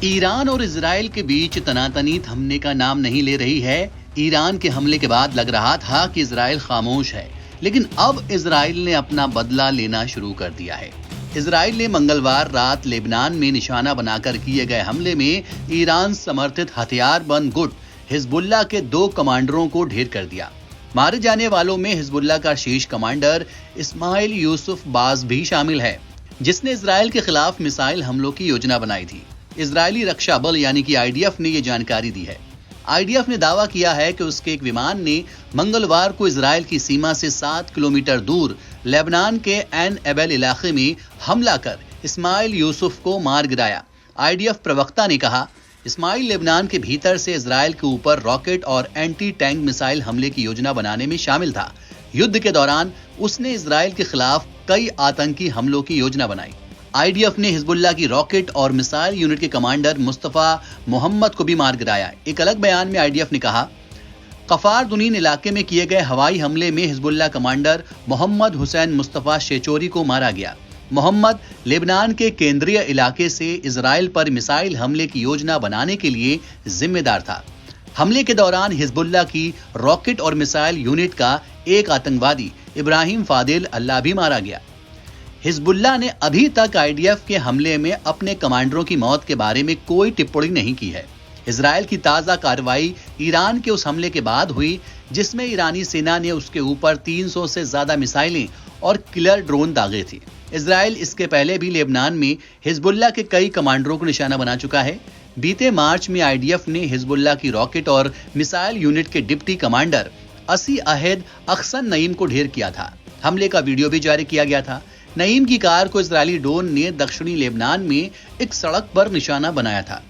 Iran और Israel के बीच तनातनी थमने का नाम नहीं ले रही है। ईरान के हमले के बाद लग रहा था कि इजराइल खामोश है, लेकिन अब इजराइल ने अपना बदला लेना शुरू कर दिया है। इजराइल ने मंगलवार रात लेबनान में निशाना बनाकर किए गए हमले में ईरान समर्थित हथियारबंद गुट हिजबुल्लाह के 2 कमांडरों को ढेर कर दिया। मारे जाने वालों में हिजबुल्लाह का शीर्ष कमांडर इस्माइल यूसुफ बाज भी शामिल है, जिसने इजराइल के खिलाफ मिसाइल हमलों की योजना बनाई थी। इजरायली रक्षा बल यानी कि आईडीएफ ने यह जानकारी दी है। आईडीएफ ने दावा किया है कि उसके एक विमान ने मंगलवार को इजराइल की सीमा से 7 किलोमीटर दूर लेबनान के एन एबेल इलाके में हमला कर इस्माइल यूसुफ को मार गिराया। आईडीएफ प्रवक्ता ने कहा, इस्माइल लेबनान के भीतर से इजराइल के ऊपर रॉकेट और एंटी टैंक मिसाइल हमले की योजना बनाने में शामिल था। युद्ध के दौरान उसने इजराइल के खिलाफ कई आतंकी हमलों की योजना बनाई। आईडीएफ ने हिजबुल्लाह की रॉकेट और मिसाइल यूनिट के कमांडर मुस्तफा मोहम्मद को भी मार गिराया। एक अलग बयान में आईडीएफ ने कहा, कफार दुनीन इलाके में किए गए हवाई हमले में Hezbollah commander Mohammad Hussein Mustafa Shahouri को मारा गया। मोहम्मद लेबनान के केंद्रीय इलाके से इजराइल पर मिसाइल हमले की योजना बनाने के लिए जिम्मेदार था। हमले के दौरान हिजबुल्लाह की रॉकेट और मिसाइल यूनिट का एक आतंकवादी इब्राहिम फादिल अल्लाह भी मारा गया। हिजबुल्लाह ने अभी तक आईडीएफ के हमले में अपने कमांडरों की मौत के बारे में कोई टिप्पणी नहीं की है। इजराइल की ताजा कार्रवाई ईरान के उस हमले के बाद हुई, जिसमें ईरानी सेना ने उसके ऊपर 300 से ज्यादा मिसाइलें और किलर ड्रोन दागे थे। इजराइल इसके पहले भी लेबनान में हिजबुल्लाह के कई कमांडरों को निशाना बना चुका है। बीते मार्च में आईडीएफ ने हिजबुल्लाह की रॉकेट और मिसाइल यूनिट के डिप्टी कमांडर असी अहद अखसन नईम को ढेर किया था। हमले का वीडियो भी जारी किया गया था। नईम की कार को इजरायली ड्रोन ने दक्षिणी लेबनान में एक सड़क पर निशाना बनाया था।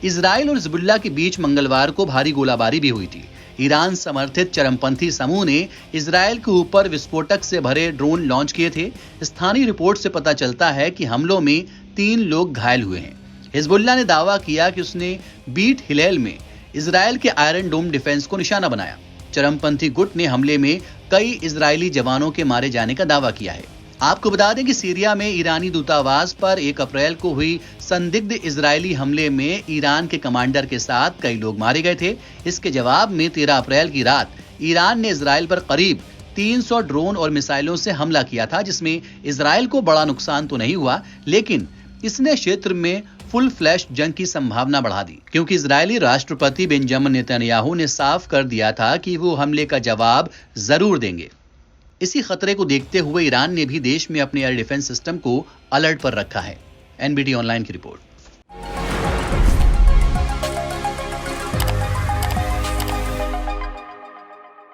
इजराइल और हिजबुल्लाह के बीच मंगलवार को भारी गोलाबारी भी हुई थी। ईरान समर्थित चरमपंथी समूह ने इजराइल के ऊपर विस्फोटक से भरे ड्रोन लॉन्च किए थे। स्थानीय रिपोर्ट से पता चलता है कि हमलों में 3 लोग घायल हुए हैं। हिजबुल्लाह ने दावा किया कि उसने बीट हिलेल में इजराइल के आयरन डोम डिफेंस को निशाना बनाया। चरमपंथी गुट ने हमले में कई इजरायली जवानों के मारे जाने का दावा किया है। आपको बता दें कि सीरिया में ईरानी दूतावास पर 1 अप्रैल को हुई संदिग्ध इजरायली हमले में ईरान के कमांडर के साथ कई लोग मारे गए थे। इसके जवाब में 13 अप्रैल की रात ईरान ने इजराइल पर करीब 300 ड्रोन और मिसाइलों से हमला किया था, जिसमें इजराइल को बड़ा नुकसान तो नहीं हुआ, लेकिन इसने क्षेत्र में फुल फ्लैश जंग की संभावना बढ़ा दी, क्योंकि इजरायली राष्ट्रपति बेंजामिन नेतन्याहू ने साफ कर दिया था कि वो हमले का जवाब जरूर देंगे। इसी खतरे को देखते हुए ईरान ने भी देश में अपने एयर डिफेंस सिस्टम को अलर्ट पर रखा है। एनबीटी ऑनलाइन की रिपोर्ट।